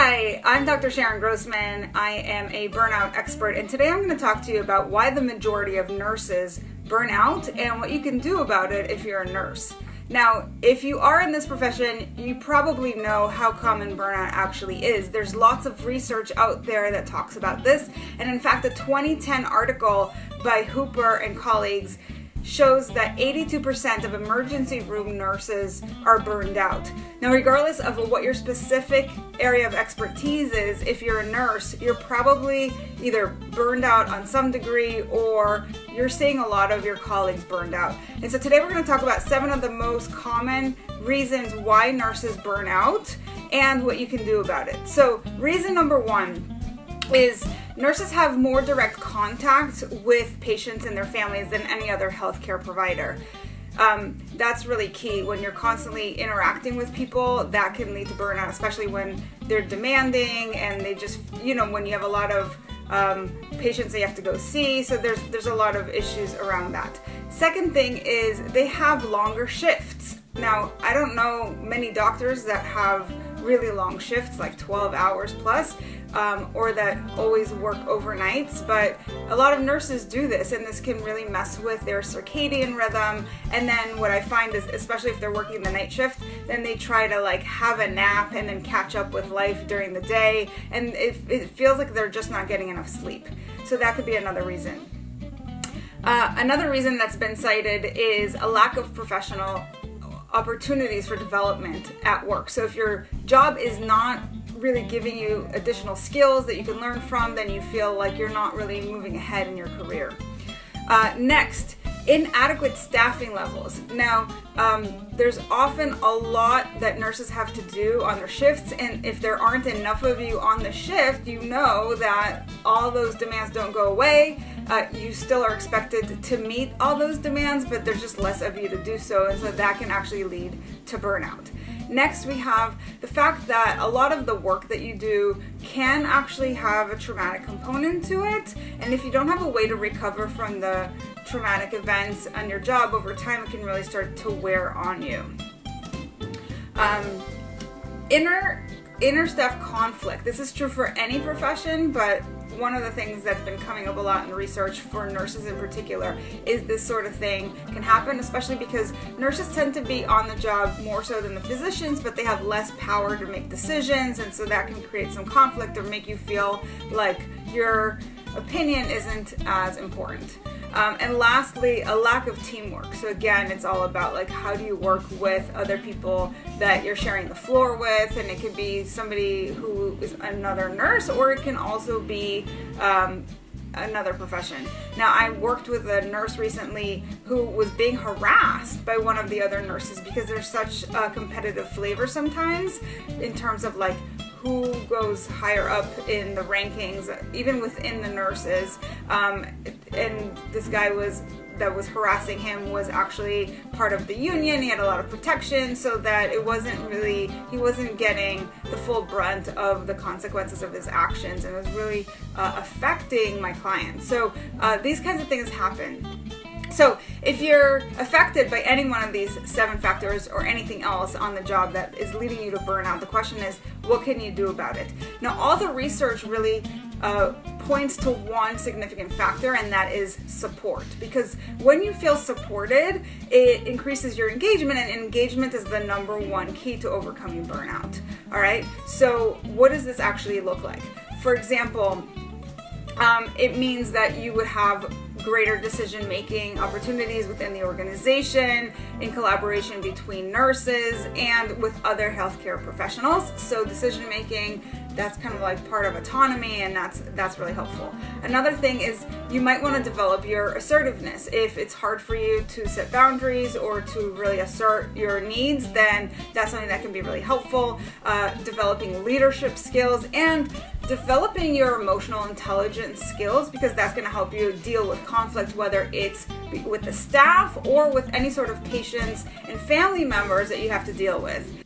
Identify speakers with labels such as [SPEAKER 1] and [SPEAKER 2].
[SPEAKER 1] Hi, I'm Dr. Sharon Grossman. I am a burnout expert, and today I'm going to talk to you about why the majority of nurses burn out and what you can do about it if you're a nurse. Now, if you are in this profession, you probably know how common burnout actually is. There's lots of research out there that talks about this, and in fact, a 2010 article by Hooper and colleagues shows that 82% of emergency room nurses are burned out. Now, regardless of what your specific area of expertise is, if you're a nurse, you're probably either burned out on some degree or you're seeing a lot of your colleagues burned out. And so today we're going to talk about 7 of the most common reasons why nurses burn out and what you can do about it. So reason number 1 is nurses have more direct contact with patients and their families than any other healthcare provider. That's really key. When you're constantly interacting with people, that can lead to burnout, especially when they're demanding and they just, when you have a lot of patients that you have to go see. So there's a lot of issues around that. Second thing is they have longer shifts. Now, I don't know many doctors that have really long shifts, like 12 hours plus, or that always work overnights, but a lot of nurses do this, and this can really mess with their circadian rhythm. And then what I find is, especially if they're working the night shift, then they try to have a nap and then catch up with life during the day, and it feels like they're just not getting enough sleep. So that could be another reason. Another reason that's been cited is a lack of professional opportunities for development at work. So if your job is not really giving you additional skills that you can learn from, then you feel like you're not really moving ahead in your career. Next, inadequate staffing levels. Now, there's often a lot that nurses have to do on their shifts, and if there aren't enough of you on the shift, you know that all those demands don't go away. You still are expected to meet all those demands, but there's just less of you to do so, and so that can actually lead to burnout. Next, we have the fact that a lot of the work that you do can actually have a traumatic component to it, and if you don't have a way to recover from the traumatic events on your job over time, it can really start to wear on you. Inner staff conflict. This is true for any profession, but one of the things that's been coming up a lot in research for nurses in particular is this sort of thing can happen, especially because nurses tend to be on the job more so than the physicians, but they have less power to make decisions, and so that can create some conflict or make you feel like your opinion isn't as important. And lastly, a lack of teamwork. So again, it's all about how do you work with other people that you're sharing the floor with, and it could be somebody who is another nurse, or it can also be another profession. Now, I worked with a nurse recently who was being harassed by one of the other nurses because there's such a competitive flavor sometimes in terms of who goes higher up in the rankings, even within the nurses. And this guy that was harassing him was actually part of the union. He had a lot of protection, so that he wasn't getting the full brunt of the consequences of his actions, and it was really affecting my client. So these kinds of things happen. So if you're affected by any one of these 7 factors or anything else on the job that is leading you to burnout, the question is, what can you do about it? Now, all the research really points to one significant factor, and that is support. Because when you feel supported, it increases your engagement, and engagement is the number 1 key to overcoming burnout. All right, so what does this actually look like? For example, it means that you would have greater decision-making opportunities within the organization, in collaboration between nurses and with other healthcare professionals. So decision-making, that's kind of part of autonomy, and that's really helpful. Another thing is you might want to develop your assertiveness. If it's hard for you to set boundaries or to really assert your needs, then that's something that can be really helpful. Developing leadership skills and developing your emotional intelligence skills, because that's going to help you deal with conflict, whether it's with the staff or with any sort of patients and family members that you have to deal with.